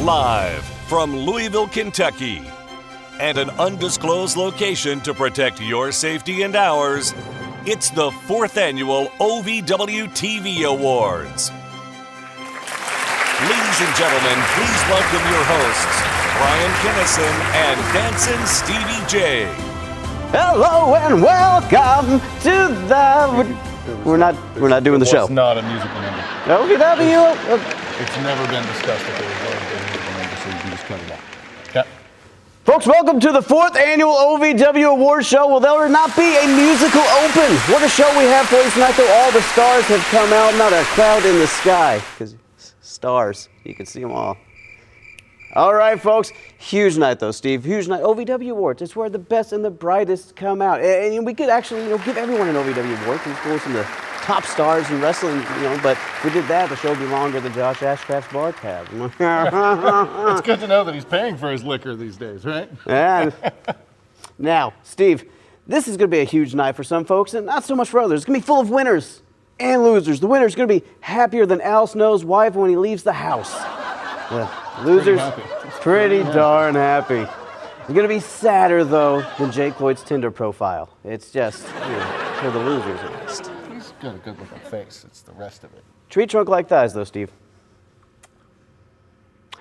Live from Louisville, Kentucky, and an undisclosed location to protect your safety and ours, it's the 4th Annual OVW TV Awards. Ladies and gentlemen, please welcome your hosts, Bryan Kennison and Dancing Stevie J. Hello and welcome to the... We're not doing the show. It's not a musical number. OVW. It's never been discussed that there was a musical number, so you can just cut it out. Okay. Folks, welcome to the 4th Annual OVW Awards show. Will there not be a musical open? What a show we have for you tonight, though. All the stars have come out, not a cloud in the sky. Because stars, you can see them all. All right, folks. Huge night, though, Steve. Huge night. OVW Awards. It's where the best and the brightest come out. And we could actually, give everyone an OVW Award. We've got some of the top stars in wrestling, but if we did that, the show would be longer than Josh Ashcraft's bar tab. It's good to know that he's paying for his liquor these days, right? And now, Steve, this is going to be a huge night for some folks and not so much for others. It's going to be full of winners and losers. The winner's going to be happier than Al Snow's wife when he leaves the house. The losers, pretty darn happy. It's going to be sadder, though, than Jake Lloyd's Tinder profile. It's just, for the losers at least. He's got a good looking face. It's the rest of it. Tree trunk like thighs, though, Steve.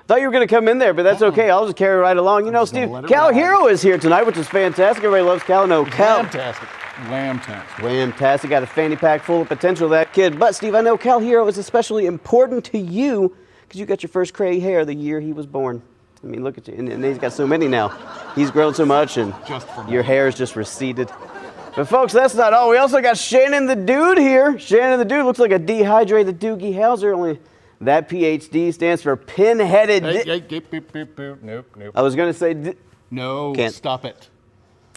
Thought you were going to come in there, but that's okay. I'll just carry right along. Steve, Cal Hero is here tonight, which is fantastic. Everybody loves Cal. No, Cal. Fantastic. Lamb-tastic. Lamb-tastic. Got a fanny pack full of potential, that kid. But, Steve, I know Cal Hero is especially important to you because you got your first gray hair the year he was born. I mean, look at you. And he's got so many now. He's grown so much, and your hair is just receded. But, folks, that's not all. We also got Shannon the Dude here. Shannon the Dude looks like a dehydrated Doogie Howser, only that PhD stands for pinheaded. Nope. I was going to say... No, Can't. Stop it.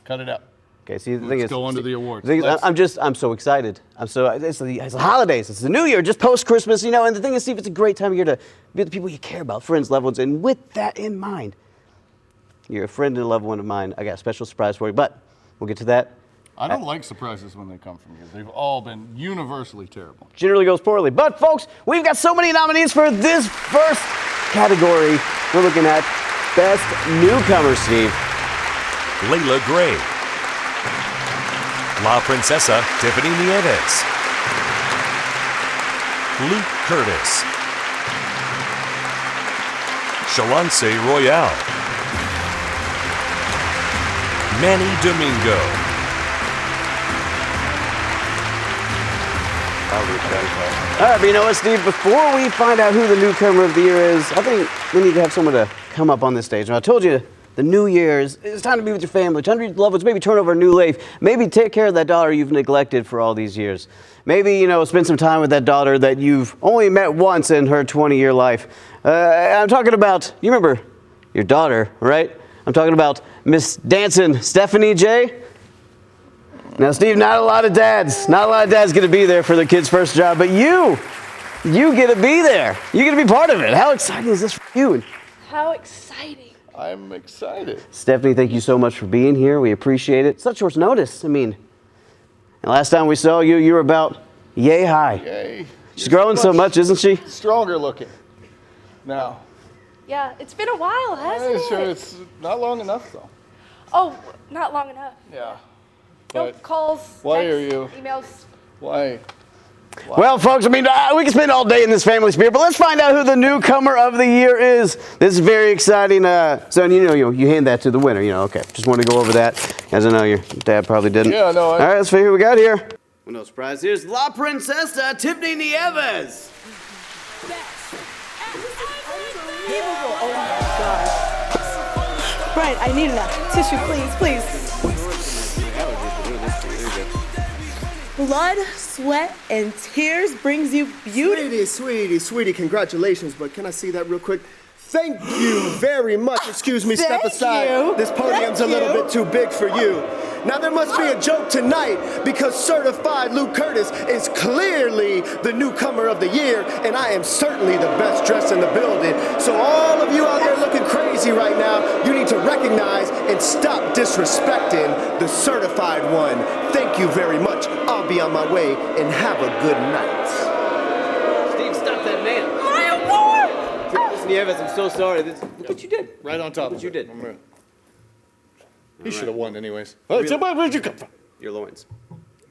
Cut it out. Okay, see, the thing is... Let's go on to the awards. I'm so excited. It's the holidays. It's the new year, just post-Christmas, and the thing is, Steve, it's a great time of year to be with the people you care about, friends, loved ones, and with that in mind, you're a friend and a loved one of mine. I got a special surprise for you, but we'll get to that. I don't like surprises when they come from you. They've all been universally terrible. Generally goes poorly. But, folks, we've got so many nominees for this first category. We're looking at Best Newcomer, Steve. Layla Gray, La Princesa Tiffany Nieves, Luke Curtis, Shalance Royale, Manny Domingo, All right, but you know what, Steve? Before we find out who the Newcomer of the Year is, I think we need to have someone to come up on this stage. Now, I told you, the new year is it's time to be with your family, time to be with loved ones, maybe turn over a new leaf, maybe take care of that daughter you've neglected for all these years. Maybe, spend some time with that daughter that you've only met once in her 20-year life. I'm talking about, you remember your daughter, right? I'm talking about Miss Dancing Stephanie J. Now, Steve, not a lot of dads get to be there for their kid's first job, but you get to be there. You get to be part of it. How exciting is this for you? How exciting. I'm excited. Stephanie, thank you so much for being here. We appreciate it. Such short notice. And last time we saw you, you were about yay high. Yay. She's growing so much, isn't she? Stronger looking now. Yeah, it's been a while, hasn't it? Sure, it's not long enough, though. Oh, not long enough. Yeah. No calls, why texts, are you? emails. Why? Well, folks, we can spend all day in this family spirit, but let's find out who the Newcomer of the Year is. This is very exciting. Son, you hand that to the winner. Okay, just want to go over that, as I know your dad probably didn't. Yeah, no. All right, let's figure who we got here. Well, no surprise. Here's La Princesa Tiffany Nieves. Unbelievable. Oh my God. Brian, I need enough tissue, please. Blood, sweat, and tears brings you beauty. Sweetie, congratulations, but can I see that real quick? Thank you very much. Excuse me, step aside. This podium's a little bit too big for you. Now there must be a joke tonight because certified Luke Curtis is clearly the Newcomer of the Year, and I am certainly the best dressed in the building. So all of you out there looking crazy right now, you need to recognize and stop disrespecting the certified one. Thank you very much. I'll be on my way, and have a good night. Steve, stop that man. My award! Nieves, I'm so sorry. Look what you did. Right on top. What you did. He should have won anyways. So where'd you come from? Your loins.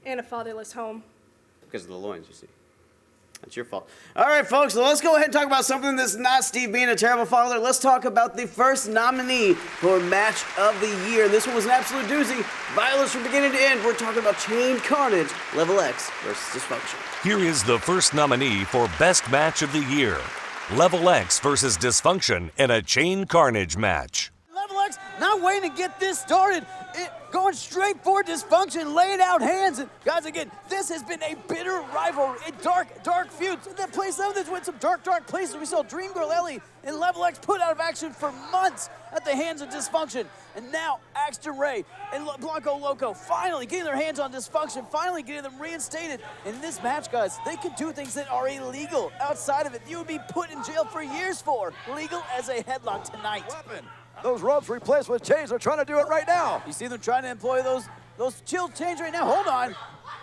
And a fatherless home. Because of the loins, you see. That's your fault. All right, folks, so let's go ahead and talk about something that's not Steve being a terrible father. Let's talk about the first nominee for Match of the Year. And this one was an absolute doozy. Violence from beginning to end. We're talking about Chain Carnage, Level X versus Dysfunction. Here is the first nominee for Best Match of the Year. Level X versus Dysfunction in a Chain Carnage match. Level X not waiting to get this started. Going straight for Dysfunction, laying out hands. And guys, again, this has been a bitter rivalry, a dark feud. That place this went some dark places. We saw Dream Girl Ellie and Level X put out of action for months at the hands of Dysfunction. And now Axton Ray and Blanco Loco finally getting their hands on Dysfunction, finally getting them reinstated. And in this match, guys, they could do things that are illegal. Outside of it, you would be put in jail for years for. Legal as a headlock tonight. Weapon. Those ropes replaced with chains. They're trying to do it right now. You see them trying to employ those chill chains right now. Hold on.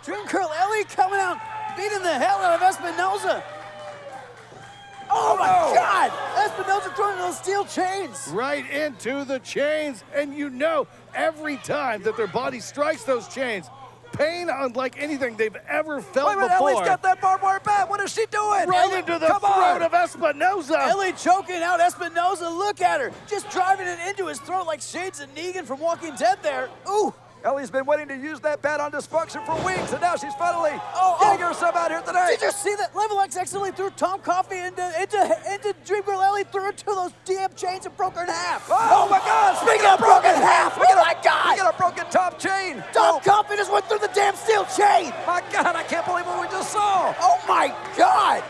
Dream Girl Ellie coming out, beating the hell out of Espinoza. Oh my God! Espinoza throwing those steel chains. Right into the chains. And you know, every time that their body strikes those chains, pain unlike anything they've ever felt before. Ellie's got that barbed wire bat. What is she doing? Right into the throat of Espinoza. Ellie choking out Espinoza. Look at her. Just driving it into his throat like Shades of Negan from Walking Dead there. Ooh. Ellie's been waiting to use that bat on Dysfunction for weeks, and now she's finally getting herself out here today. Did you see that? Level X accidentally threw Tom Coffey into Dream Girl Ellie, threw her to those damn chains and broke her in half. Oh my God! Speaking of broken in half, oh my God! We got a broken top chain. Tom Coffey just went through the damn steel chain. My God, I can't believe what we just saw. Oh my God!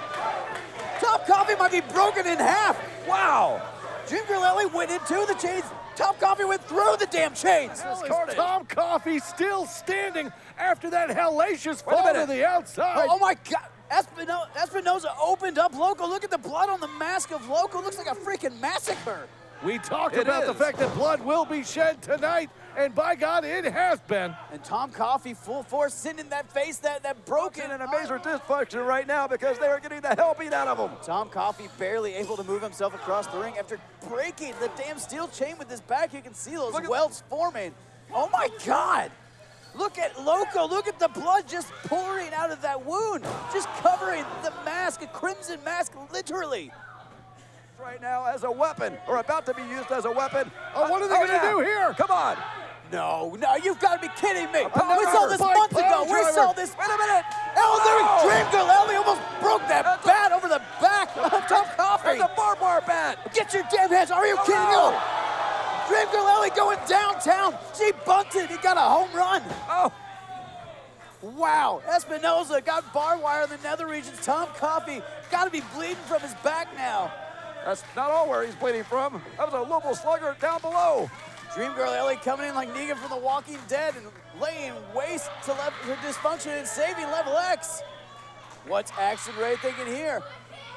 Tom Coffey might be broken in half. Wow. Dream Girl Ellie went into the chains. Tom Coffey went through the damn chains. Tom Coffey still standing after that hellacious fall to the outside. Oh my God. Espinoza opened up Loco. Look at the blood on the mask of Loco. Looks like a freaking massacre. We talked about the fact that blood will be shed tonight, and by God, it has been. And Tom Coffey full force sending that face, that broken. In a major dysfunction right now because they are getting the hell beat out of him. Tom Coffey barely able to move himself across the ring after breaking the damn steel chain with his back. You can see those welts forming. Oh my God. Look at Loco. Look at the blood just pouring out of that wound. Just covering the mask, a crimson mask, literally. Right now as a weapon, or about to be used as a weapon. Oh, what are they going to do here? Come on. No, you've got to be kidding me. We saw this months ago. We saw this. Wait a minute. Oh, Dream Girl Ellie almost broke that bat over the back of Tom Coffey. There's a barbed wire bat. Get your damn hands. Are you kidding me? Dream Girl Ellie going downtown. She bunted. He got a home run. Oh. Wow. Espinoza got barbed wire in the nether regions. Tom Coffey got to be bleeding from his back now. That's not all where he's bleeding from. That was a Louisville slugger down below. Dream Girl Ellie coming in like Negan from The Walking Dead and laying waste to her Dysfunction and saving Level X. What's Axton Ray thinking here?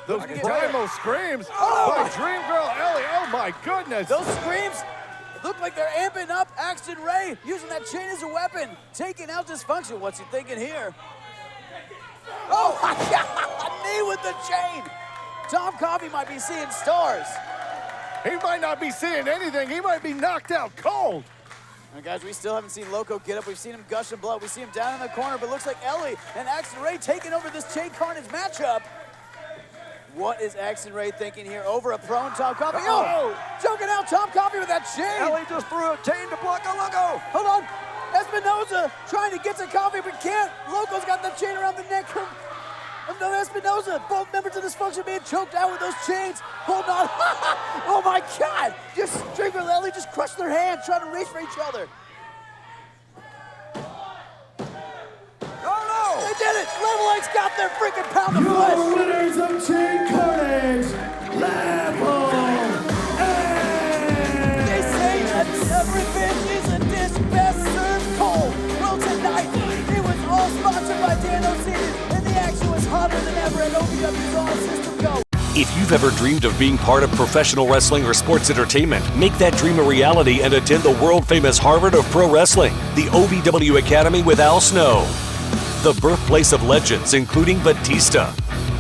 Those Dynamo screams by Dream Girl Ellie. Oh my goodness. Those screams look like they're amping up Axton Ray, using that chain as a weapon, taking out Dysfunction. What's he thinking here? Oh my God, a knee with the chain. Tom Coffey might be seeing stars. He might not be seeing anything. He might be knocked out cold. And guys, we still haven't seen Loco get up. We've seen him gushing blood. We see him down in the corner, but it looks like Ellie and Axton Ray taking over this Chain Carnage matchup. What is Axton Ray thinking here? Over a prone Tom Coffey. Oh, choking out Tom Coffey with that chain. Ellie just threw a chain to block a Loco. Hold on. Espinoza trying to get to Coffey, but can't. Loco's got the chain around the neck of Espinoza. Both members of Dysfunction being choked out with those chains. Hold on. Oh my God. Just Dream Girl Ellie just crushed their hands trying to reach for each other. Oh no! They did it. Level X got their freaking pound of flesh. Your winners of Chain Carnage, Level X. They say that revenge is a dish best served cold. Well, tonight, it was all sponsored by Dan O'Connor, and the action was hotter than ever at OVW's All System Go. If you've ever dreamed of being part of professional wrestling or sports entertainment, make that dream a reality and attend the world-famous Harvard of Pro Wrestling, the OVW Academy with Al Snow. The birthplace of legends including Batista,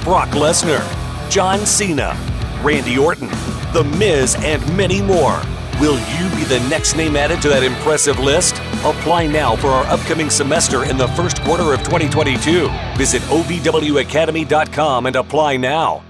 Brock Lesnar, John Cena, Randy Orton, The Miz, and many more. Will you be the next name added to that impressive list? Apply now for our upcoming semester in the first quarter of 2022. Visit OVWacademy.com and apply now.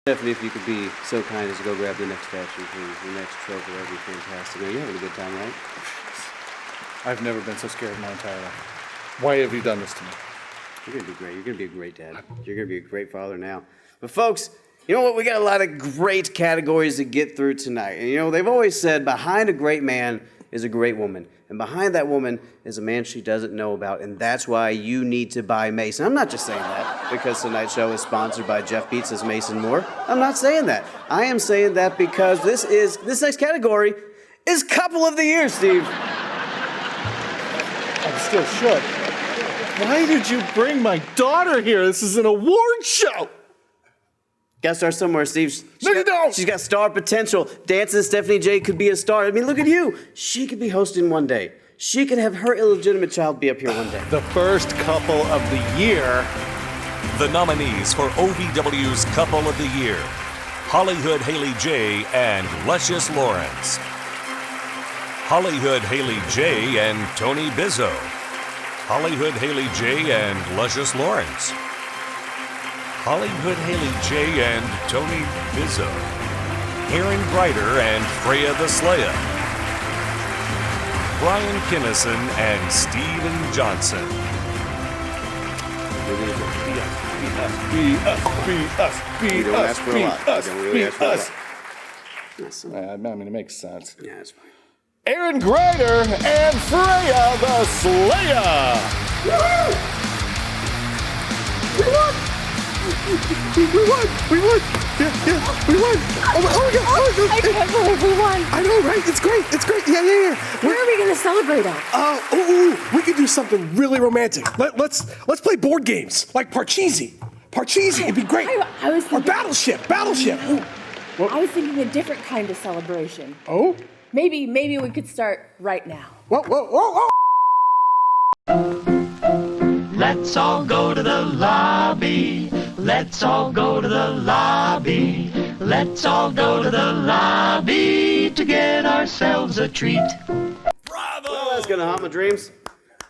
Stephanie, if you could be so kind as to go grab the next statue, please. The next trophy, that would be fantastic. Now, you're having a good time, right? I've never been so scared in my entire life. Why have you done this to me? You're going to be great. You're going to be a great dad. You're going to be a great father now. But, folks, you know what? We got a lot of great categories to get through tonight. And, you know, they've always said behind a great man is a great woman. And behind that woman is a man she doesn't know about, and that's why you need to buy Mason. I'm not just saying that because tonight's show is sponsored by Jeff Pizza's Mason Moore. I'm not saying that. I am saying that because this next category is Couple of the Year, Steve. I'm still shook. Why did you bring my daughter here? This is an award show. Gotta start somewhere, Steve. No, you don't. She's got star potential. Dancing Stephanie J could be a star. I mean, look at you. She could be hosting one day. She could have her illegitimate child be up here one day. The first couple of the year. The nominees for OVW's Couple of the Year: Hollywood Haley J and Luscious Lawrence. Hollywood Haley J and Tony Bizzo. Hollywood Haley J and Luscious Lawrence. Hollywood Haley J and Tony Bizzo. Aaron Greider and Freya the Slaya. Bryan Kennison and Steven Johnson. You don't ask for a lot. You don't really ask for a lot. I mean, it makes sense. Yeah, that's fine. Aaron Greider and Freya the Slaya. We won! We won! Yeah, we won! Oh my God! I can't believe we won. I know, right? It's great! Yeah. Where are we going to celebrate at? We could do something really romantic. Let's play board games, like Parcheesi. It'd be great. I was Or thinking, Battleship. I was thinking a different kind of celebration. Oh? Maybe we could start right now. Whoa. Let's all go to the lobby. Let's all go to the lobby. Let's all go to the lobby to get ourselves a treat. Bravo! Well, that's gonna haunt my dreams.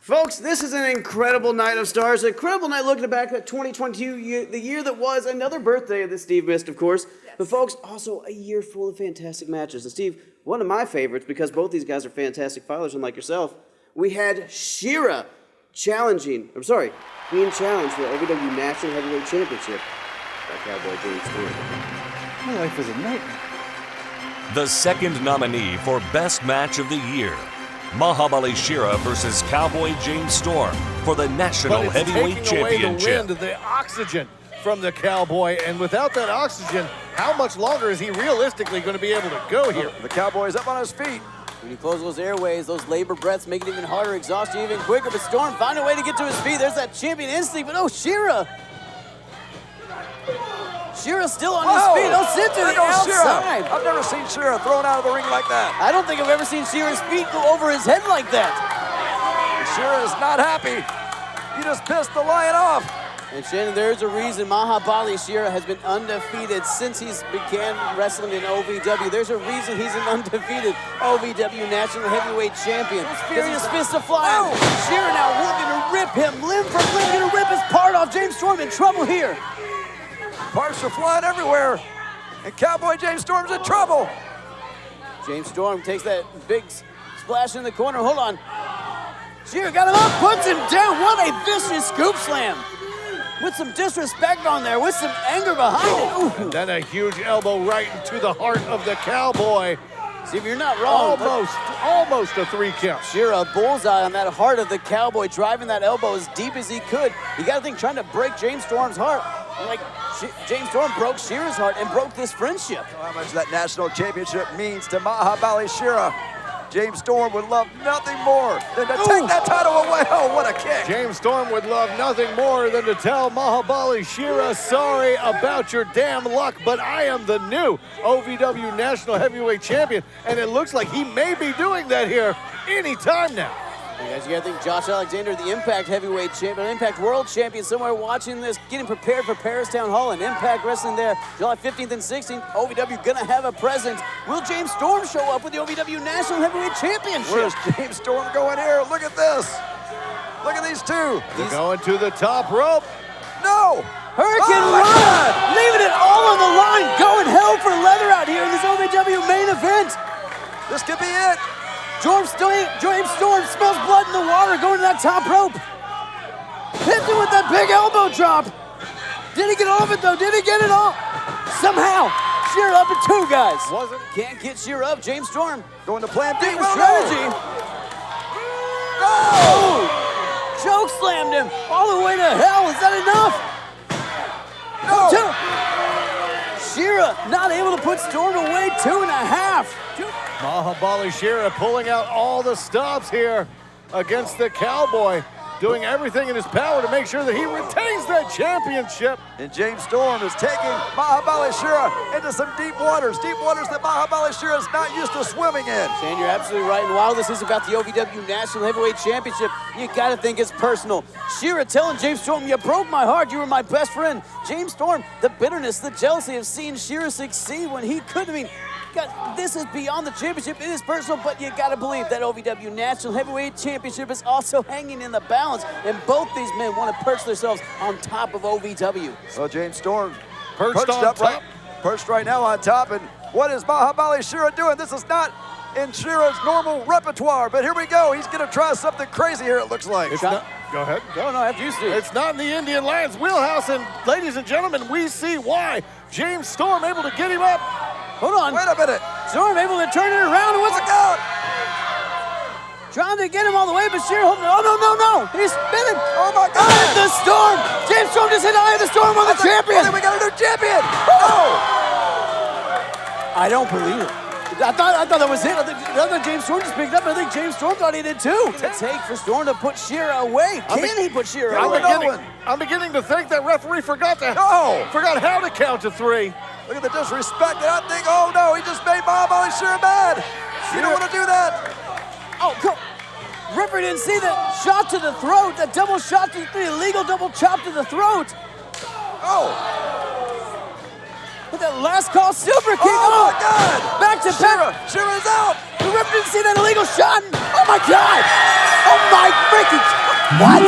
Folks, this is an incredible night of stars. An incredible night looking back at 2022, the year that was. Another birthday that Steve missed, of course. Yes. But folks, also a year full of fantastic matches. And Steve, one of my favorites, because both these guys are fantastic fathers, unlike yourself, we had Shera being challenged for the OVW National Heavyweight Championship by Cowboy James Storm. My life is a nightmare. The second nominee for Best Match of the Year: Mahabali Shera versus Cowboy James Storm for the National Heavyweight Taking away Championship. the wind, the oxygen from the Cowboy, and without that oxygen, how much longer is he realistically going to be able to go here? The Cowboy's up on his feet. When you close those airways, those labor breaths make it even harder, exhaust you even quicker. But Storm found a way to get to his feet. There's that champion instinct, but oh, Shera's still on his feet. Oh, sent to the outside. I've never seen Shera thrown out of the ring like that. I don't think I've ever seen Shera's feet go over his head like that. Shera is not happy. You just pissed the lion off. And Shannon, there's a reason Mahabali Shera has been undefeated since he's began wrestling in OVW. There's a reason he's an undefeated OVW National Heavyweight Champion. Because his fists are flying. Shera now looking to rip him limb from limb, going to rip his part off. James Storm in trouble here. Parts are flying everywhere. And Cowboy James Storm's in trouble. James Storm takes that big splash in the corner. Hold on. Shera got him up, puts him down. What a vicious scoop slam. With some disrespect on there, with some anger behind it. Ooh. And then a huge elbow right into the heart of the Cowboy. See, if you're not wrong. Almost a 3 count. Shera, bullseye on that heart of the Cowboy, driving that elbow as deep as he could. You got to think, trying to break James Storm's heart. Like, James Storm broke Shira's heart and broke this friendship. How much that national championship means to Mahabali Shira. James Storm would love nothing more than to take that title away. Oh, what a kick. James Storm would love nothing more than to tell Mahabali Shira, sorry about your damn luck, but I am the new OVW National Heavyweight Champion, and it looks like he may be doing that here anytime now. You guys, you gotta think Josh Alexander, the Impact Heavyweight Champion, Impact World Champion, somewhere watching this, getting prepared for Paris Town Hall and Impact Wrestling there, July 15th and 16th. OVW gonna have a presence. Will James Storm show up with the OVW National Heavyweight Championship? Where's James Storm going here? Look at this. Look at these two. They're going to the top rope. No! Hurricane Rana, leaving it all on the line, going hell for leather out here in this OVW main event. This could be it. James Storm smells blood in the water going to that top rope. Hit him with that big elbow drop. Did he get off it though? Did he get it off? Somehow, Shira up at 2, guys. Can't get Shira up. James Storm going to plan B. Different strategy. No! Choke slammed him all the way to hell. Is that enough? No. Shira not able to put Storm away. 2.5. Mahabali Shira pulling out all the stops here against the Cowboy, doing everything in his power to make sure that he retains that championship. And James Storm is taking Mahabali Shira into some deep waters that Mahabali Shira is not used to swimming in. Shane, you're absolutely right. And while this is about the OVW National Heavyweight Championship, you gotta think it's personal. Shira telling James Storm, you broke my heart, you were my best friend. James Storm, the bitterness, the jealousy of seeing Shira succeed when he couldn't. I mean, God, this is beyond the championship. It is personal, but you gotta believe that OVW National Heavyweight Championship is also hanging in the balance, and both these men want to perch themselves on top of OVW. Well, James Storm perched on top. Perched right now on top, and what is Mahabali Shira doing? This is not in Shira's normal repertoire, but here we go. He's gonna try something crazy here, it looks like. Go ahead. No, after you, Steve. It's not in the Indian Lions wheelhouse, and ladies and gentlemen, we see why. James Storm able to get him up. Hold on. Wait a minute. Storm able to turn it around, and what's it go? Trying to get him all the way, but Shira holding. Oh, no. He's spinning. Oh, my God. Eye of the Storm. James Storm just hit Eye of the Storm on the champion. I think we got a new champion. Oh. I don't believe it. I thought that was it. I thought James Storm just picked up. I think James Storm thought he did too. To take for Storm to put Shira away. Can he put Shira away? I'm beginning to think that referee forgot how to count to 3. Look at the disrespect, and I think, oh no, he just made Mahabali Shira mad. You don't want to do that. Oh, come. Referee didn't see that shot to the throat, that double shot to the illegal double chop to the throat. Oh. With that last call super kick. Oh my God. Back to Shira. Shira's out. The referee didn't see that illegal shot. Oh my God. Oh my freaking. What?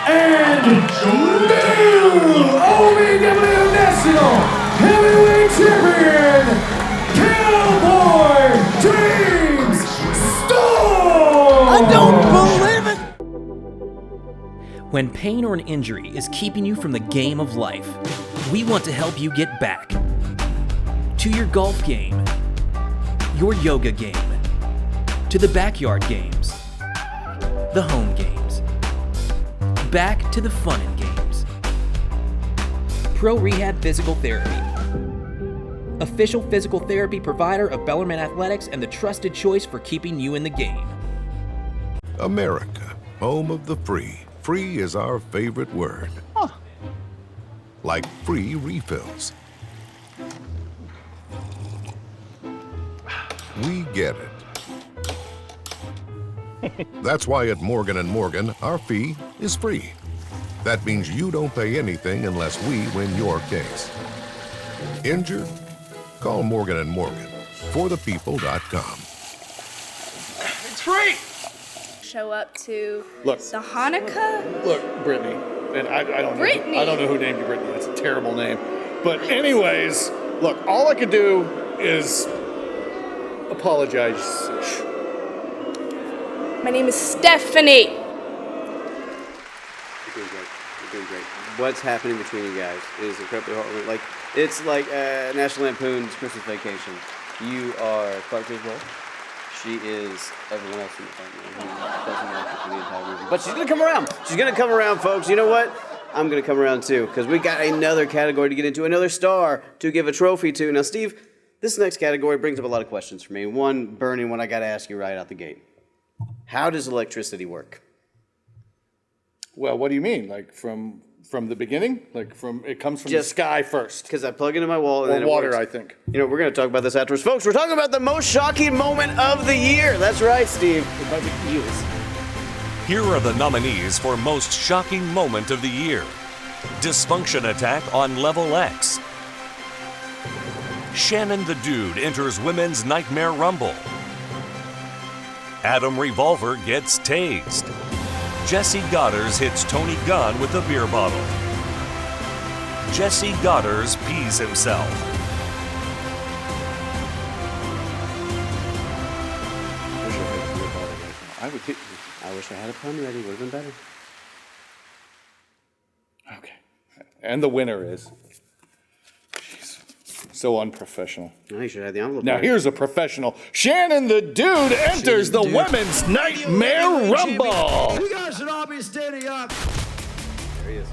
And new OVW National Heavyweight Champion, Cowboy James Storm! I don't believe it! When pain or an injury is keeping you from the game of life, we want to help you get back to your golf game, your yoga game, to the backyard games, the home games, back to the fun and games. Pro Rehab Physical Therapy, official physical therapy provider of Bellarmine Athletics and the trusted choice for keeping you in the game. America, home of the free. Free is our favorite word. Like free refills. We get it. That's why at Morgan & Morgan, our fee is free. That means you don't pay anything unless we win your case. Injured? Call Morgan & Morgan. ForThePeople.com. It's free! Show up to the Hanukkah? Look, Brittany, and I don't Brittany. know. I don't know who named you Brittany. That's a terrible name. But anyways, look, all I can do is apologize. My name is Stephanie. You're doing great. You're doing great. What's happening between you guys is incredibly heartwarming. Like, it's like National Lampoon's Christmas Vacation. You are Clark Griswold. She is everyone else in the family who doesn't like it for the entire movie. But she's going to come around. She's going to come around, folks. You know what? I'm going to come around too, because we got another category to get into, another star to give a trophy to. Now, Steve, this next category brings up a lot of questions for me. One burning one I got to ask you right out the gate. How does electricity work? Well, what do you mean? Like from the beginning? Like it comes from the sky first? Because I plug it into my wall and or then it water, works. I think. You know, we're going to talk about this afterwards. Folks, we're talking about the most shocking moment of the year. That's right, Steve. It might be yours. Here are the nominees for Most Shocking Moment of the Year. Dysfunction Attack on Level X. Shannon the Dude enters Women's Nightmare Rumble. Adam Revolver gets tased. Jesse Goddard hits Tony Gunn with a beer bottle. Jesse Goddard pees himself. I wish I had a pun ready. Would have been better. Okay. And the winner is... So unprofessional. No, you should have the envelope. Now here's a professional. Shannon the Dude enters the Women's Nightmare Rumble. You guys should all be standing up. There he is.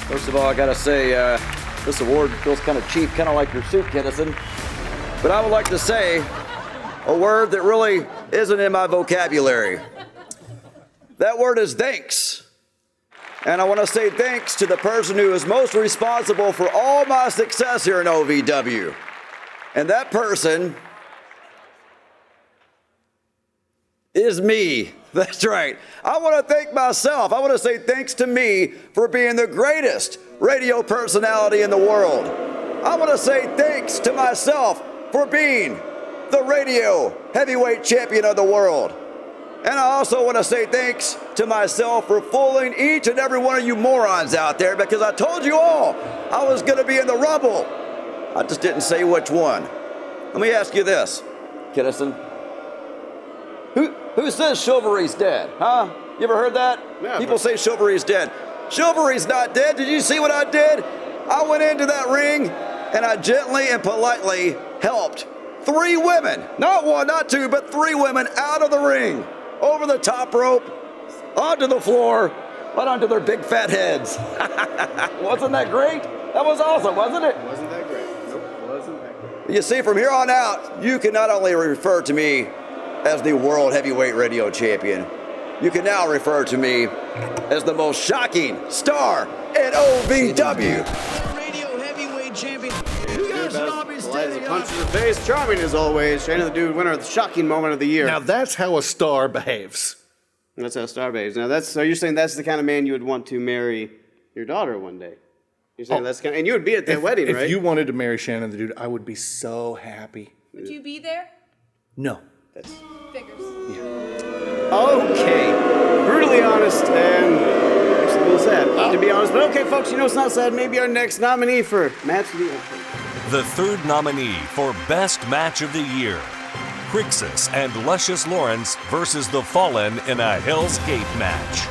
First of all, I gotta say, this award feels kind of cheap, kind of like your suit, Kennison. But I would like to say a word that really isn't in my vocabulary. That word is thanks. And I want to say thanks to the person who is most responsible for all my success here in OVW. And that person is me. That's right. I want to thank myself. I want to say thanks to me for being the greatest radio personality in the world. I want to say thanks to myself for being the radio heavyweight champion of the world. And I also want to say thanks to myself for fooling each and every one of you morons out there, because I told you all I was going to be in the Rumble. I just didn't say which one. Let me ask you this, Kennison. Who says chivalry's dead, huh? You ever heard that? Yeah, People say chivalry's dead. Chivalry's not dead. Did you see what I did? I went into that ring and I gently and politely helped 3 women, not 1, not 2, but 3 women out of the ring. Over the top rope, onto the floor, right onto their big fat heads. Wasn't that great? That was awesome, wasn't it? Wasn't that great? Nope, wasn't that great. You see, from here on out, you can not only refer to me as the World Heavyweight Radio Champion, you can now refer to me as the most shocking star in OVW. Radio Heavyweight Champion. As a punch to the face, charming as always. Shannon the Dude, winner of the shocking moment of the year. Now that's how a star behaves. That's how a star behaves. Now so you're saying that's the kind of man you would want to marry your daughter one day? You're saying that's kind of, and you would be at that wedding, right? If you wanted to marry Shannon the Dude, I would be so happy. Would you be there? No. That's Figures. okay. Brutally honest and actually a little sad, to be honest. But okay, folks, you know it's not sad. Maybe our next nominee for match of the year. The third nominee for Best Match of the Year. Crixus and Luscious Lawrence versus The Fallen in a Hell's Gate match.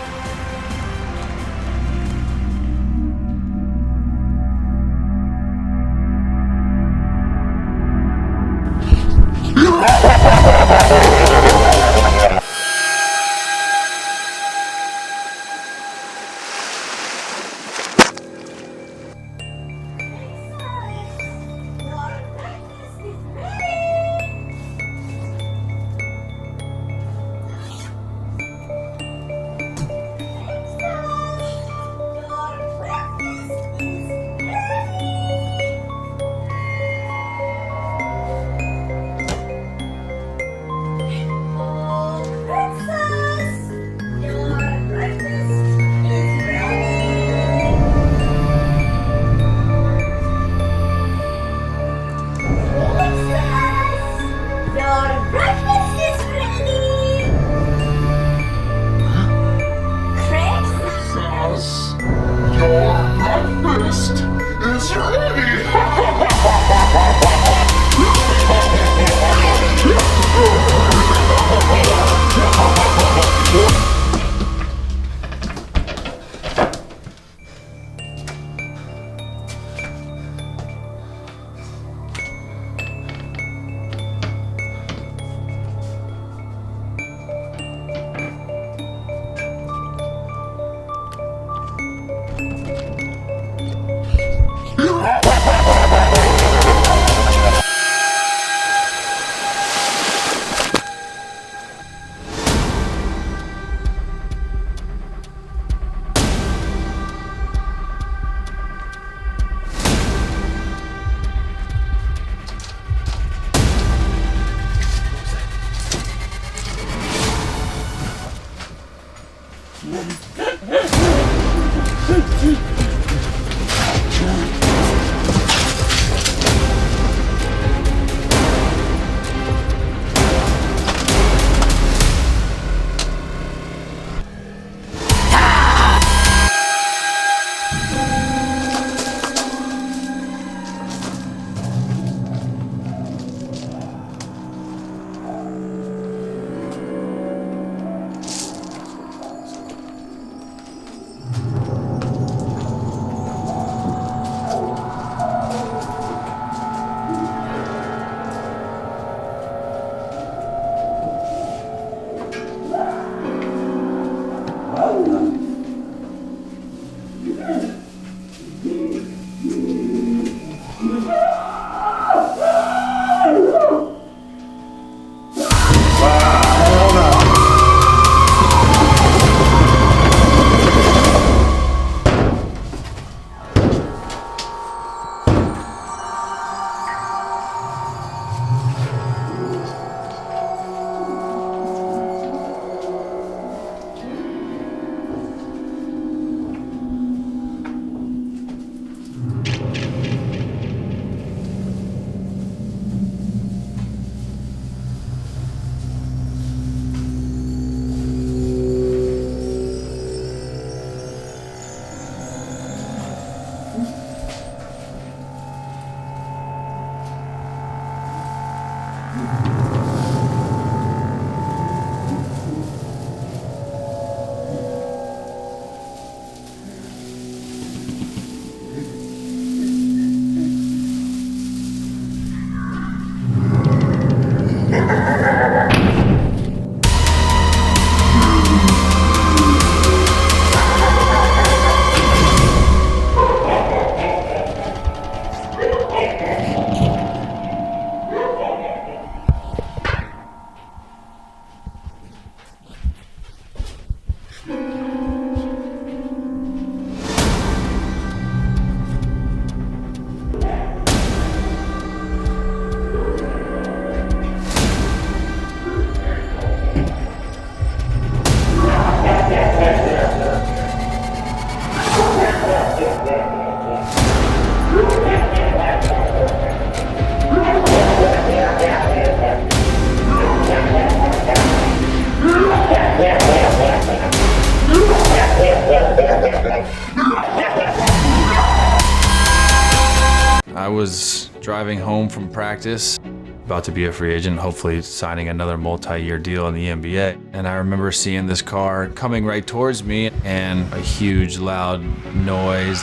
I was driving home from practice, about to be a free agent, hopefully signing another multi-year deal in the NBA. And I remember seeing this car coming right towards me and a huge loud noise.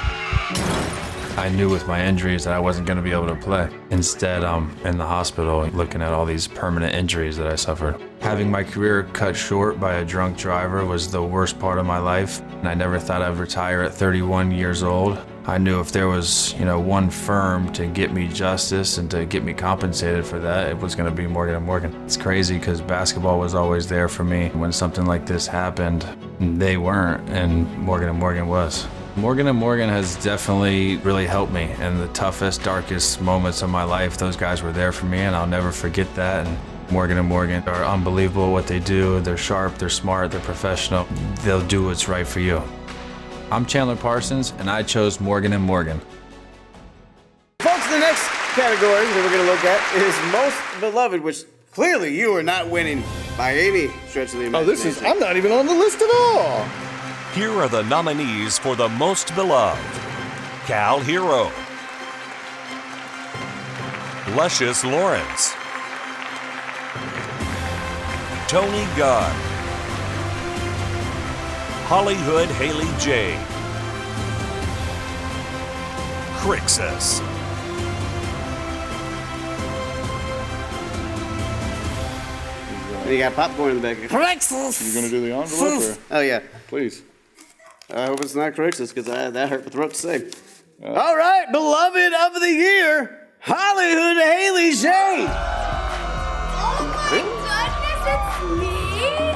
I knew with my injuries that I wasn't going to be able to play. Instead, I'm in the hospital looking at all these permanent injuries that I suffered. Having my career cut short by a drunk driver was the worst part of my life, and I never thought I'd retire at 31 years old. I knew if there was, one firm to get me justice and to get me compensated for that, it was going to be Morgan & Morgan. It's crazy because basketball was always there for me. When something like this happened, they weren't, and Morgan & Morgan was. Morgan & Morgan has definitely really helped me in the toughest, darkest moments of my life. Those guys were there for me, and I'll never forget that. And Morgan & Morgan are unbelievable what they do. They're sharp, they're smart, they're professional. They'll do what's right for you. I'm Chandler Parsons, and I chose Morgan & Morgan. Folks, the next category that we're going to look at is Most Beloved, which clearly you are not winning by any stretch of the imagination. I'm not even on the list at all. Here are the nominees for the Most Beloved. Cal Hero, Luscious Lawrence, Tony Gunn, Hollywood Haley J, Crixus, And you got popcorn in the back. Crixus! You gonna do the envelope or? Oh yeah. Please. I hope it's not Crixus, because that hurt my throat to say. All right, Beloved of the Year, Hollywood Haley J. Oh my goodness, it's me!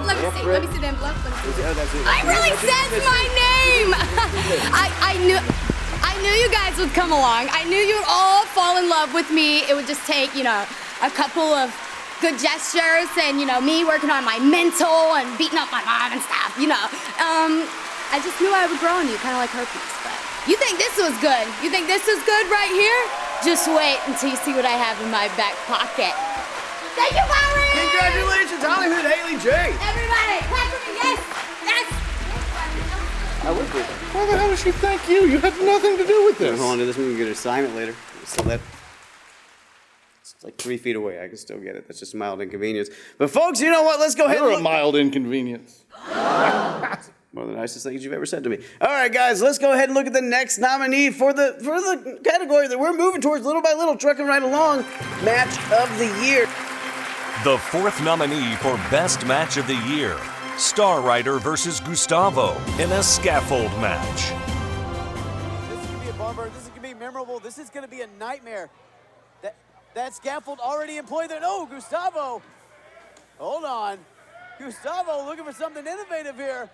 Let me see the envelope. It really says my name! I knew you guys would come along. I knew you would all fall in love with me. It would just take, a couple of good gestures and, me working on my mental and beating up my mom and stuff, I just knew I would grow on you, kind of like herpes, but you think this was good? You think this is good right here? Just wait until you see what I have in my back pocket. Thank you, Larry! Congratulations, Hollywood Haley J. Everybody, clap for me, yes! Yes! I would be. Why the hell does she thank you? You had nothing to do with this. Hold on to this one, we can get her to sign it later. So that it's like 3 feet away. I can still get it. That's just a mild inconvenience. But folks, you know what? Let's go ahead and You're a mild inconvenience. One of the nicest things you've ever said to me. All right, guys, let's go ahead and look at the next nominee for the category that we're moving towards little by little, trucking right along. Match of the Year. The fourth nominee for Best Match of the Year, Star Rider versus Gustavo in a scaffold match. This is going to be a bumper. This is going to be memorable. This is going to be a nightmare. That scaffold already employed there. No, Gustavo. Hold on. Gustavo looking for something innovative here.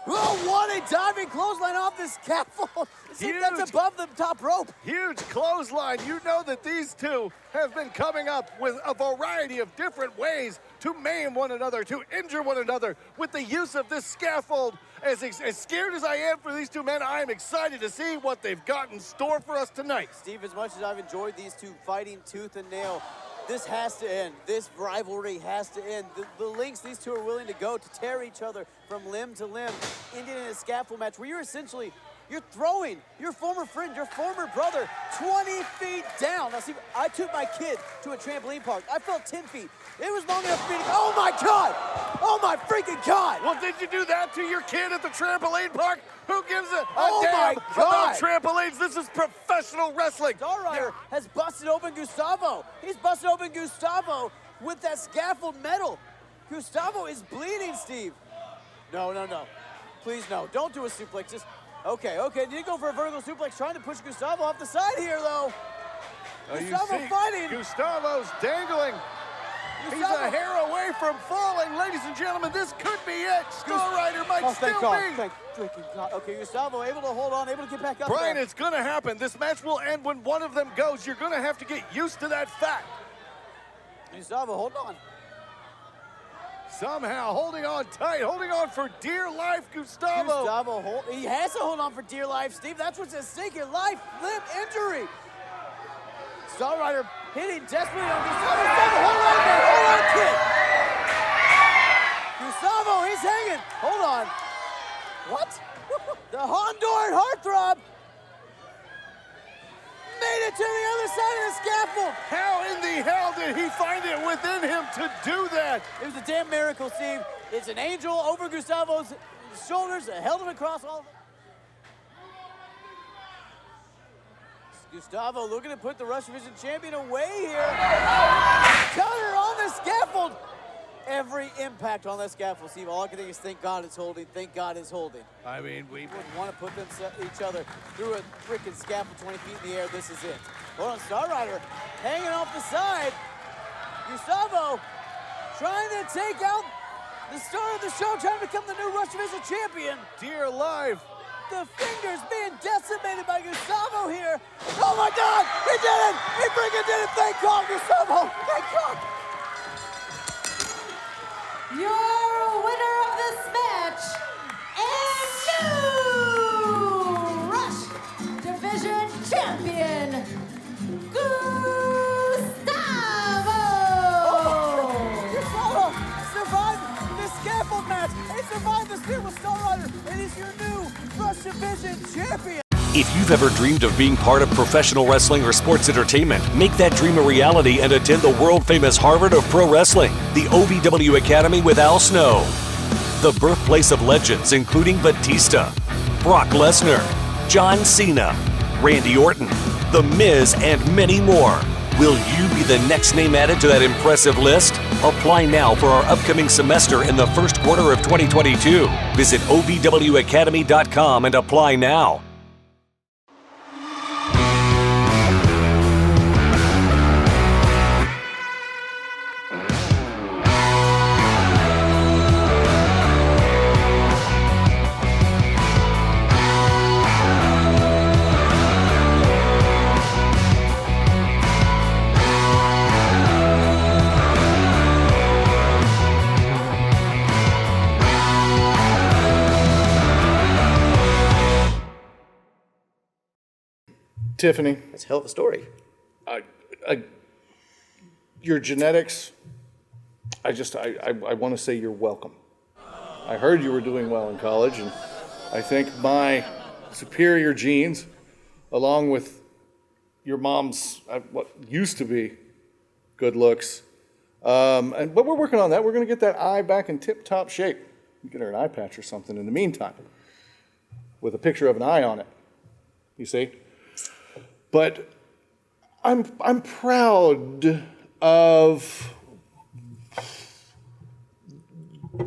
Oh, what a diving clothesline off the scaffold. See, that's above the top rope. Huge clothesline. You know that these two have been coming up with a variety of different ways to maim one another, to injure one another with the use of this scaffold. As scared as I am for these two men, I am excited to see what they've got in store for us tonight. Steve, as much as I've enjoyed these two fighting tooth and nail, this has to end. This rivalry has to end. The lengths these two are willing to go to tear each other from limb to limb, ending in a scaffold match where you're throwing your former friend, your former brother, 20 feet down. Now see, I took my kid to a trampoline park. I fell 10 feet. It was long enough for me to go, oh my God! Oh my freaking God! Well, did you do that to your kid at the trampoline park? Who gives a Oh damn my God. about trampolines? This is professional wrestling. Star Rider has busted open Gustavo. He's busted open Gustavo with that scaffold metal. Gustavo is bleeding, Steve. No. Please, no. Don't do a suplex. Just, okay. Did he go for a vertical suplex trying to push Gustavo off the side here, though? Gustavo fighting. Gustavo's dangling. He's a hair away from falling. Ladies and gentlemen, this could be it. Star Rider might still thank God. be. Thank freaking God. Okay, Gustavo able to hold on, able to get back up Bryan, there. it's going to happen. This match will end when one of them goes. You're going to have to get used to that fact. Gustavo, hold on. Somehow holding on tight, holding on for dear life, Gustavo. He has to hold on for dear life, Steve. That's what's at stake here. Life, limb injury. Star Rider hitting desperately on Gustavo. Hold on there. Hold on, kid. Gustavo, he's hanging. Hold on. What? The Honduran heartthrob made it to the other side of the scaffold. How in the hell did he find it within him to do that? It was a damn miracle, Steve. It's an angel over Gustavo's shoulders that held him across all of it. Gustavo looking to put the Rush Division champion away here. Counter on the scaffold. Every impact on that scaffold, Steve. All I can think is thank God it's holding. Thank God it's holding. I mean, we wouldn't want to put each other through a freaking scaffold 20 feet in the air. This is it. Hold on, Star Rider hanging off the side. Gustavo trying to take out the star of the show, trying to become the new Rush Division champion. Dear life. The fingers being decimated by Gustavo here. Oh my God, he did it! He freaking did it! Thank God, Gustavo! Thank God! Your winner of this match and new Rush Division champion, Gustavo! Gustavo survived the scaffold match. He survived the spear with Star Rider, and he's your new Rush Division champion. If you've ever dreamed of being part of professional wrestling or sports entertainment, make that dream a reality and attend the world-famous Harvard of Pro Wrestling, the OVW Academy with Al Snow. The birthplace of legends including Batista, Brock Lesnar, John Cena, Randy Orton, The Miz, and many more. Will you be the next name added to that impressive list? Apply now for our upcoming semester in the first quarter of 2022. Visit OVWacademy.com and apply now. Tiffany. That's a hell of a story. Your genetics, I want to say you're welcome. I heard you were doing well in college, and I think my superior genes, along with your mom's what used to be good looks, but we're working on that. We're going to get that eye back in tip-top shape. Get her an eye patch or something in the meantime, with a picture of an eye on it. You see? But I'm proud of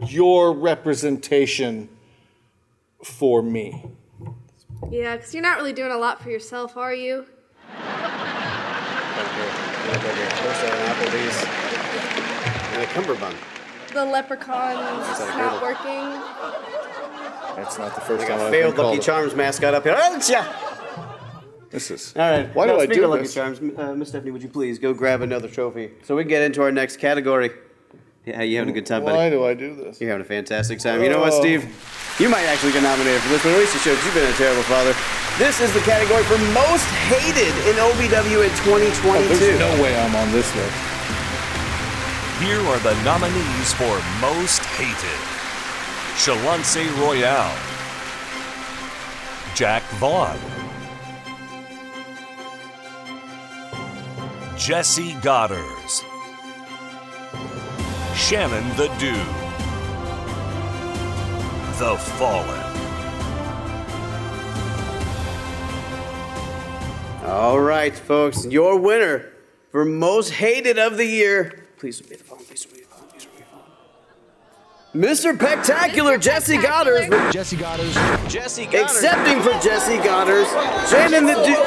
your representation for me. Yeah, because you're not really doing a lot for yourself, are you? Applebee's. And a cummerbund. The leprechaun's Is that a not girdle? working. That's not the first Like time a I've failed been Lucky called. Charms mascot up here. Achha! This is. All right. Why do I speaking do of Lucky this? Charms, Miss Stephanie, would you please go grab another trophy so we can get into our next category? Yeah, you having a good time, buddy? Why do I do this? You're having a fantastic time. You know what, Steve? You might actually get nominated for this, but at least you showed you've been a terrible father. This is the category for most hated in OVW in 2022. Oh, there's no way I'm on this list. Here are the nominees for Most Hated. Shalance Royale. Jack Vaughn. Jesse Godders. Shannon the Dude. The Fallen. All right, folks, your winner for most hated of the year. Please submit the phone. Please submit the phone. Please submit the phone. Mr. Spectacular Jesse Godders. Jesse Godders. Jesse Godders. Accepting for Jesse Godders. Shannon the Dude.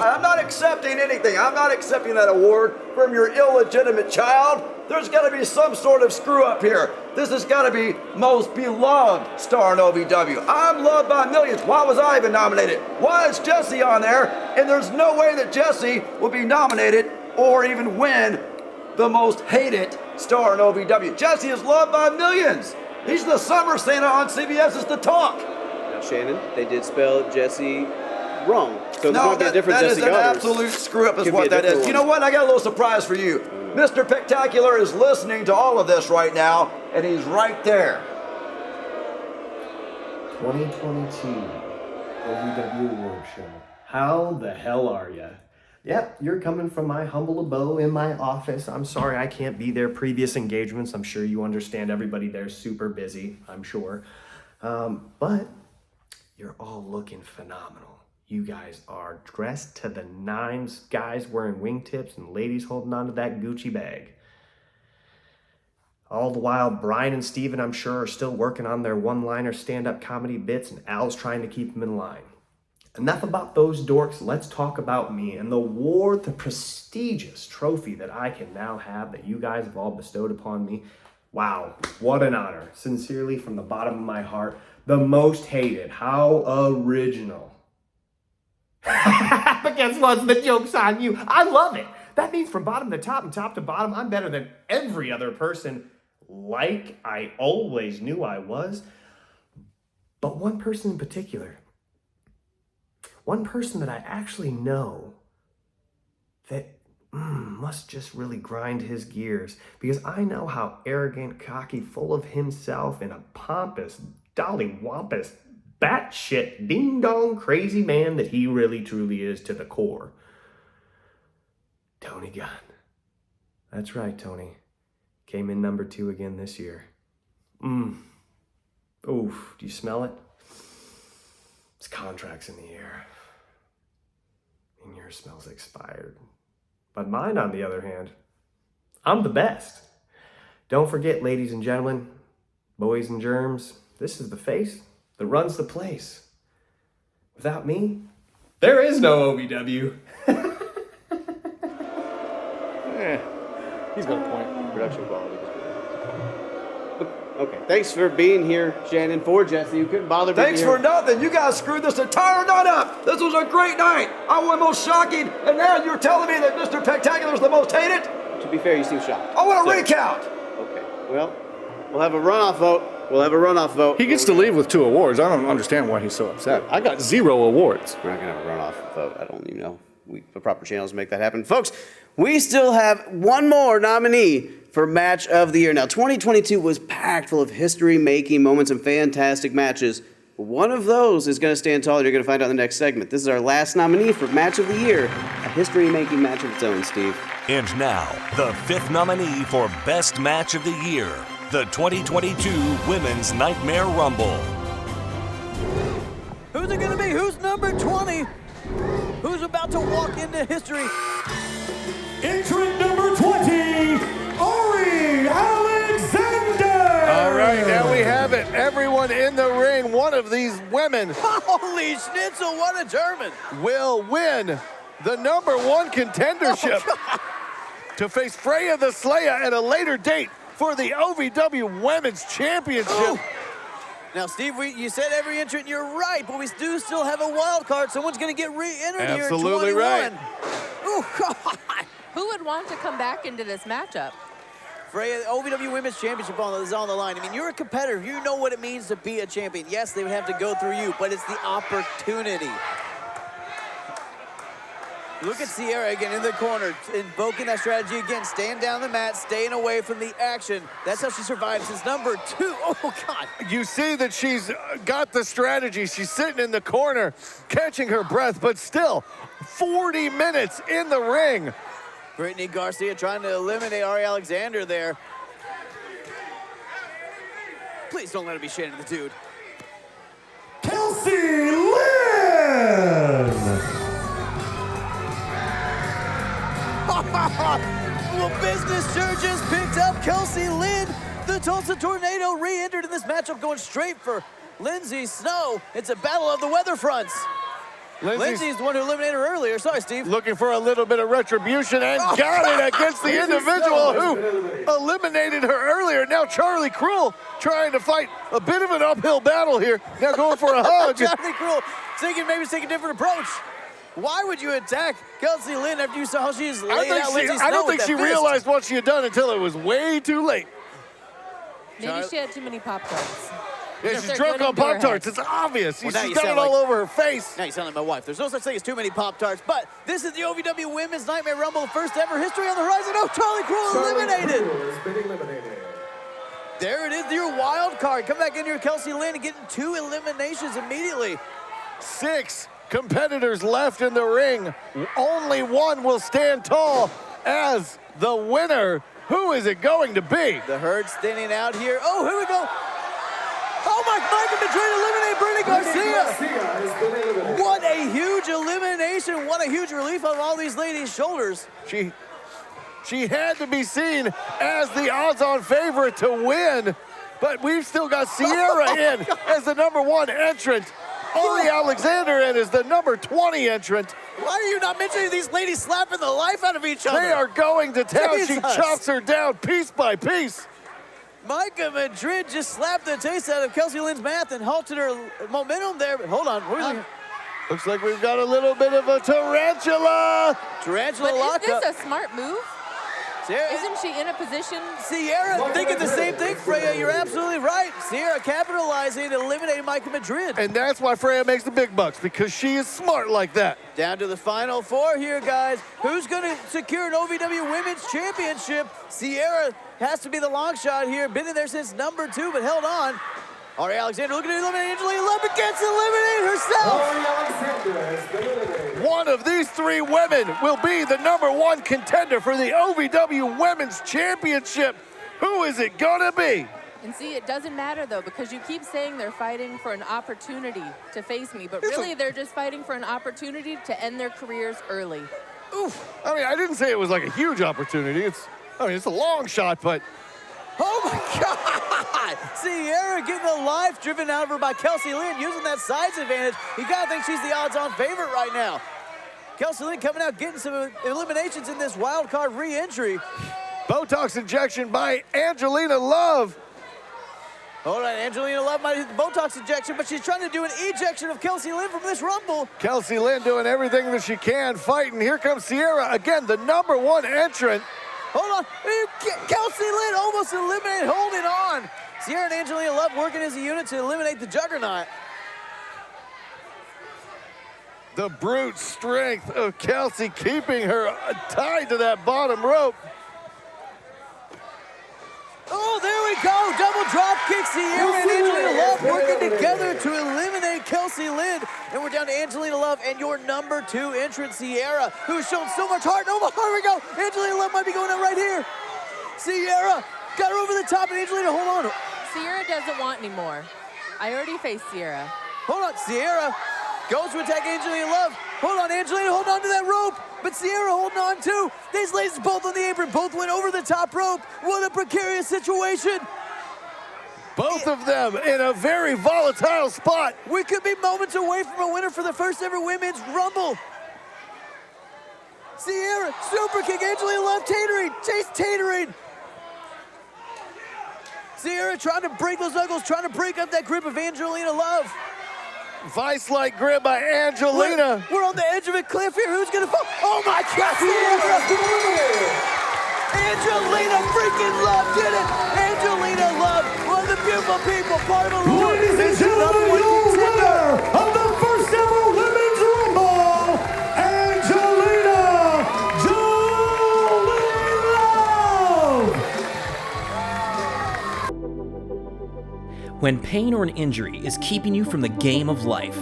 I'm not accepting anything. I'm not accepting that award from your illegitimate child. There's got to be some sort of screw up here. This has got to be most beloved star in OVW. I'm loved by millions. Why was I even nominated? Why is Jesse on there? And there's no way that Jesse will be nominated or even win the most hated star in OVW. Jesse is loved by millions. He's the summer Santa on CBS's The Talk. Now, Shannon, they did spell Jesse wrong. So there's going to be a different that Jesse is an Godders. absolute screw up is Could be what a that different is. You one. know what? I got a little surprise for you. Mr. Spectacular is listening to all of this right now, and he's right there. 2022 OVW Award Show. How the hell are ya? Yep, you're coming from my humble abode in my office. I'm sorry I can't be there. Previous engagements, I'm sure you understand everybody there's super busy, I'm sure. But you're all looking phenomenal. You guys are dressed to the nines, guys wearing wingtips and ladies holding onto that Gucci bag. All the while, Bryan and Steven, I'm sure, are still working on their one-liner stand-up comedy bits, and Al's trying to keep them in line. Enough about those dorks. Let's talk about me and the award, the prestigious trophy that I can now have that you guys have all bestowed upon me. Wow, what an honor. Sincerely, from the bottom of my heart, the most hated. How original. But guess what? The joke's on you. I love it. That means from bottom to top and top to bottom, I'm better than every other person, like I always knew I was. But one person in particular, one person that I actually know that must just really grind his gears, because I know how arrogant, cocky, full of himself, and a pompous, dollywampus, batshit, ding-dong crazy man that he really truly is to the core. Tony Gunn. That's right, Tony. Came in number 2 again this year. Oof, do you smell it? It's contracts in the air. And yours smells expired. But mine, on the other hand, I'm the best. Don't forget, ladies and gentlemen, boys and germs, this is the face that runs the place. Without me, there is no OVW. He's got a point. Production quality. Okay, thanks for being here, Shannon, for Jesse. You couldn't bother me. Thanks for nothing. You guys screwed this entire night up. This was a great night. I won most shocking, and now you're telling me that Mr. Spectacular is the most hated? To be fair, you seem shocked. I want a recount. Okay, well, we'll have a runoff vote. He gets to leave with 2 awards. I don't understand why he's so upset. I got 0 awards. We're not going to have a runoff vote. I don't even know the proper channels to make that happen. Folks, we still have one more nominee for Match of the Year. Now, 2022 was packed full of history-making moments and fantastic matches. One of those is going to stand tall. You're going to find out in the next segment. This is our last nominee for Match of the Year, a history-making match of its own, Steve. And now, the 5th nominee for Best Match of the Year, the 2022 Women's Nightmare Rumble. Who's it going to be? Who's number 20? Who's about to walk into history? Entrant number 20, Ori Alexander! All right, now we have it. Everyone in the ring, one of these women Holy schnitzel, what a German! will win the #1 contendership to face Freya the Slayer at a later date for the OVW Women's Championship. Ooh. Now, Steve, you said every entrant, you're right, but we do still have a wild card. Someone's going to get re-entered here at 21. Absolutely right. Oh, God. Who would want to come back into this matchup? Freya, the OVW Women's Championship is on the line. I mean, you're a competitor. You know what it means to be a champion. Yes, they would have to go through you, but it's the opportunity. Look at Sierra again in the corner, invoking that strategy again, staying down the mat, staying away from the action. That's how she survives since #2. Oh, God. You see that she's got the strategy. She's sitting in the corner, catching her breath, but still 40 minutes in the ring. Brittany Garcia trying to eliminate Ari Alexander there. Please don't let her be shading the dude. Kelsey Lynn! Well, business sure just picked up Kelsey Lynn. The Tulsa Tornado re-entered in this matchup, going straight for Lindsay Snow. It's a battle of the weather fronts. Lindsay's the one who eliminated her earlier. Sorry, Steve. Looking for a little bit of retribution and got it against the individual who eliminated her earlier. Now Charlie Cruel trying to fight a bit of an uphill battle here. Now going for a hug. Charlie Cruel maybe take a different approach. Why would you attack Kelsey Lynn after you saw how she's laid out Lindsay Snow? I don't think she realized what she had done until it was way too late. Maybe she had too many Pop-Tarts. Yeah, she's drunk on Pop-Tarts. It's obvious. She's got it all over her face. Now you sound like my wife. There's no such thing as too many Pop-Tarts, but this is the OVW Women's Nightmare Rumble, first ever history on the horizon. Oh, Charlie Cruel eliminated. There it is, your wild card. Come back in here, Kelsey Lynn, and getting 2 eliminations immediately. 6 competitors left in the ring. Only one will stand tall as the winner. Who is it going to be? The herd's thinning out here. Oh, here we go. Oh, Michael Madrid eliminated Brittany Garcia. What a huge elimination. What a huge relief on all these ladies' shoulders. She had to be seen as the odds-on favorite to win, but we've still got Sierra in as the #1 entrant. Ari Alexander in as the #20 entrant. Why are you not mentioning these ladies slapping the life out of each other? They are going to town. Jesus. She chops her down piece by piece. Micah Madrid just slapped the taste out of Kelsey Lynn's mouth and halted her momentum there. But hold on. Looks like we've got a little bit of a tarantula. Tarantula but lockup. Is this a smart move? Isn't she in a position? Sierra thinking the same thing, Freya. You're absolutely right. Sierra capitalizing and eliminating Micah Madrid. And that's why Freya makes the big bucks, because she is smart like that. Down to the final 4 here, guys. Who's going to secure an OVW Women's Championship? Sierra has to be the long shot here. Been in there since #2, but held on. Ari Alexander looking to eliminate Angelina Love, but gets eliminated herself. Ari Alexander has been eliminated. One of these 3 women will be the #1 contender for the OVW Women's Championship. Who is it gonna be? And see, it doesn't matter though, because you keep saying they're fighting for an opportunity to face me, but really they're just fighting for an opportunity to end their careers early. Oof. I mean, I didn't say it was like a huge opportunity. It's a long shot, but. Oh my God! Sierra getting the life driven out of her by Kelsey Lynn, using that size advantage. You gotta think she's the odds-on favorite right now. Kelsey Lynn coming out, getting some eliminations in this wild card re-entry. Botox injection by Angelina Love. Hold on, Angelina Love might hit the Botox injection, but she's trying to do an ejection of Kelsey Lynn from this Rumble. Kelsey Lynn doing everything that she can, fighting. Here comes Sierra, again, the #1 entrant. Hold on, Kelsey Lynn almost eliminated, holding on. Sierra and Angelina Love working as a unit to eliminate the Juggernaut. The brute strength of Kelsey keeping her tied to that bottom rope. Oh, there we go. Double drop kick. Sierra and Angelina Love working together to eliminate Kelsey Lynn. And we're down to Angelina Love and your #2 entrant, Sierra, who's shown so much heart. Oh, here we go. Angelina Love might be going out right here. Sierra got her over the top, and Angelina, hold on. Sierra doesn't want any more. I already faced Sierra. Hold on, Sierra goes to attack Angelina Love. Hold on, Angelina, hold on to that rope. But Sierra holding on too. These ladies both on the apron, both went over the top rope. What a precarious situation. Both of them in a very volatile spot. We could be moments away from a winner for the first ever Women's Rumble. Sierra, super kick, Angelina Love tatering, Chase tatering. Sierra trying to break those knuckles, trying to break up that grip of Angelina Love. Vice-like grip by Angelina. We're on the edge of a cliff here. Who's gonna fall? Oh my God, Sierra! Angelina freaking Love did it! Angelina Love, one of the beautiful people, part of a Lord. Ladies and gentlemen, your winner of the first ever Women's Rumble, Angelina Love! When pain or an injury is keeping you from the game of life,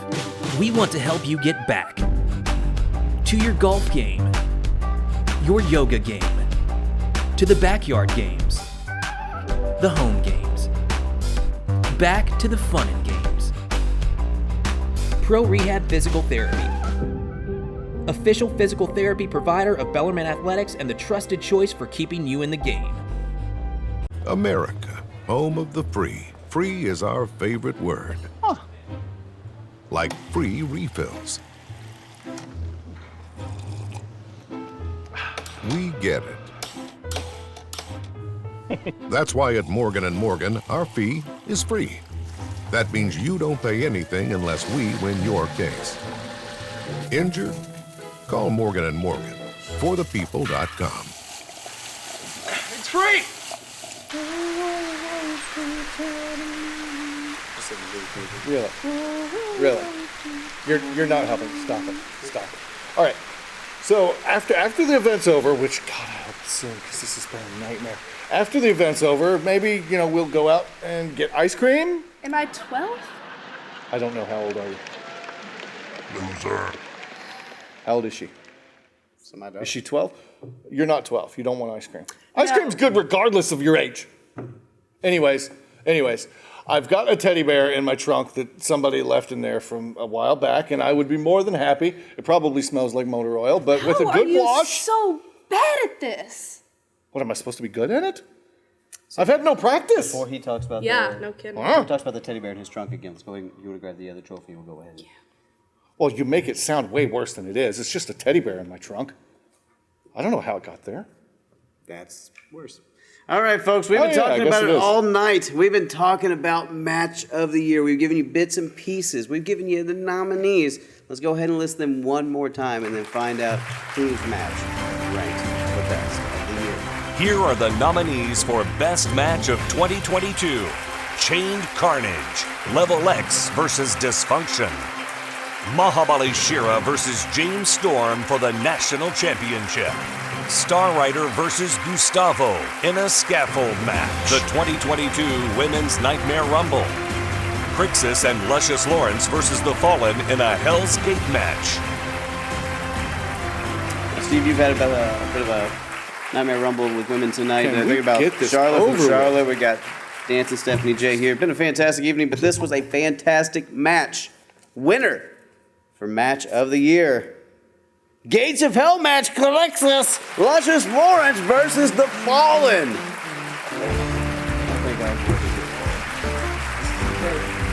we want to help you get back to your golf game, your yoga game, to the backyard games, the home games, back to the fun and games. Pro Rehab Physical Therapy, official physical therapy provider of Bellarmine Athletics and the trusted choice for keeping you in the game. America, home of the free. Free is our favorite word. Like free refills. We get it. That's why at Morgan & Morgan, our fee is free. That means you don't pay anything unless we win your case. Injured? Call Morgan & Morgan. ForThePeople.com. It's free! Really? Really? You're not helping. Stop it. Stop it. All right. So after the event's over, which God, I hope soon, because this has been a nightmare. After the event's over, maybe we'll go out and get ice cream. Am I 12? I don't know. How old are you? Loser. How old is she? Is she 12? You're not 12. You don't want ice cream. Ice cream's good regardless of your age. Anyways, I've got a teddy bear in my trunk that somebody left in there from a while back, and I would be more than happy. It probably smells like motor oil, but with a good wash. So bad at this. What, am I supposed to be good at it? I've had no practice. Before he talks about no kidding. Before he talks about the teddy bear in his trunk again, let's go ahead. You want to grab the other trophy? We'll go ahead. Yeah. Well, you make it sound way worse than it is. It's just a teddy bear in my trunk. I don't know how it got there. That's worse. All right, folks, we've been talking about it all night. We've been talking about Match of the Year. We've given you bits and pieces. We've given you the nominees. Let's go ahead and list them one more time and then find out whose match ranked the best of the year. Here are the nominees for Best Match of 2022. Chained Carnage, Level X versus Dysfunction. Mahabali Shera versus James Storm for the National Championship. Star Rider versus Gustavo in a scaffold match. The 2022 Women's Nightmare Rumble. Crixus and Luscious Lawrence versus The Fallen in a Hell's Gate match. Steve, you've had a bit of a Nightmare Rumble with women tonight. Can I we think about get this Charlotte over from Charlotte. with? We got Dance and Stephanie J here. Been a fantastic evening, but this was a fantastic match. Winner for Match of the Year. Gates of Hell match, Crixus, Luscious Lawrence versus The Fallen.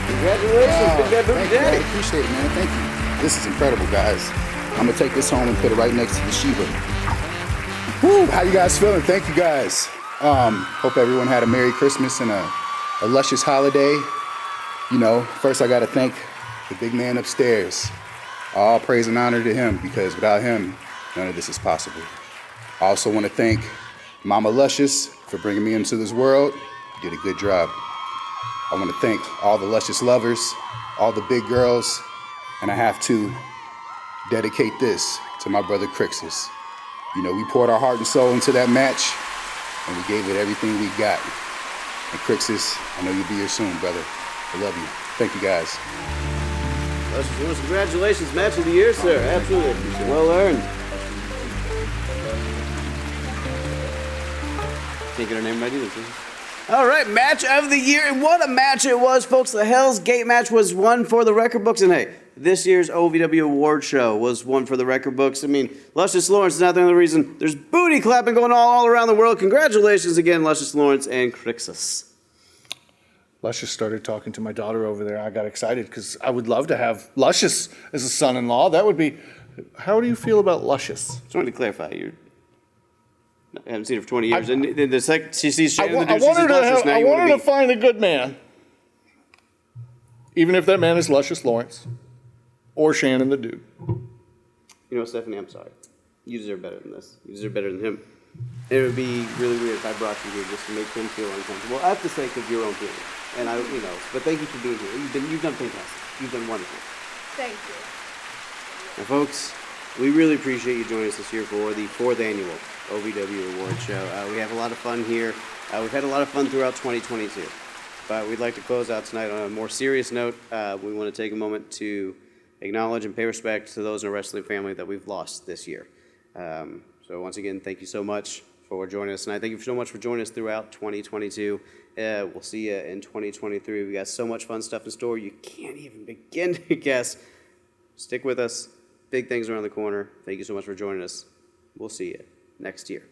Congratulations, Big Bad Boom Thank you, Daddy. I appreciate it, man. Thank you. This is incredible, guys. I'm gonna take this home and put it right next to the Sheba. Woo! How you guys feeling? Thank you, guys. Hope everyone had a Merry Christmas and a luscious holiday. First I gotta thank the big man upstairs. All praise and honor to him, because without him, none of this is possible. I also want to thank Mama Luscious for bringing me into this world. You did a good job. I want to thank all the Luscious lovers, all the big girls, and I have to dedicate this to my brother Crixus. We poured our heart and soul into that match, and we gave it everything we got. And Crixus, I know you'll be here soon, brother. I love you. Thank you, guys. Congratulations, Match of the Year, sir. Absolutely. Well earned. Can't get her name right either. All right, Match of the Year. And what a match it was, folks. The Hell's Gate match was one for the record books. And hey, this year's OVW Award show was one for the record books. I mean, Luscious Lawrence is not the only reason. There's booty clapping going on all around the world. Congratulations again, Luscious Lawrence and Crixus. Luscious started talking to my daughter over there. I got excited because I would love to have Luscious as a son-in-law. That would be How do you feel about Luscious? Just wanted to clarify. I haven't seen her for 20 years. And the second she sees Shannon the I dude, she sees Luscious. Now I you want her want to find a good man. Even if that man is Luscious Lawrence or Shannon the dude. You know, Stephanie, I'm sorry. You deserve better than this. You deserve better than him. It would be really weird if I brought you here just to make him feel uncomfortable at the sake of your own feelings. And but thank you for being here. You've done fantastic. You've done wonderful. Thank you. Now, folks, we really appreciate you joining us this year for the 4th Annual OVW Awards show. We have a lot of fun here. We've had a lot of fun throughout 2022. But we'd like to close out tonight on a more serious note. We want to take a moment to acknowledge and pay respect to those in our wrestling family that we've lost this year. So once again, thank you so much for joining us tonight. Thank you so much for joining us throughout 2022. We'll see you in 2023. We got so much fun stuff in store. You can't even begin to guess. Stick with us. Big things around the corner. Thank you so much for joining us. We'll see you next year.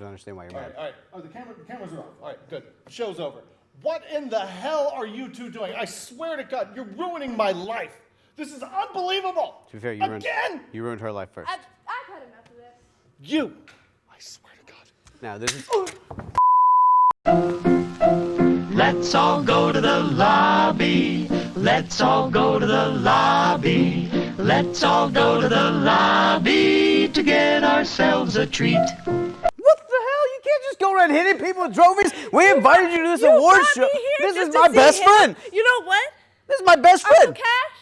Understand why you're mad. All right. Oh, the cameras are off. All right, good. Show's over. What in the hell are you two doing? I swear to God, you're ruining my life. This is unbelievable. To be fair, you ruined her life first. I've had enough of this. You. I swear to God. Now, this is... Let's all go to the lobby. Let's all go to the lobby. Let's all go to the lobby to get ourselves a treat. What the hell? You can't just go around hitting people with trophies. We invited you to this award show. This is my best friend. You know what? This is my best friend. Uncle Cash?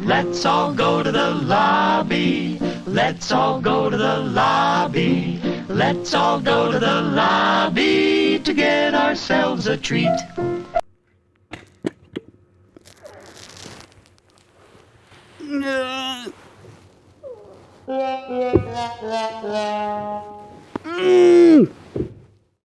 Let's all go to the lobby. Let's all go to the lobby. Let's all go to the lobby to get ourselves a treat. Mm.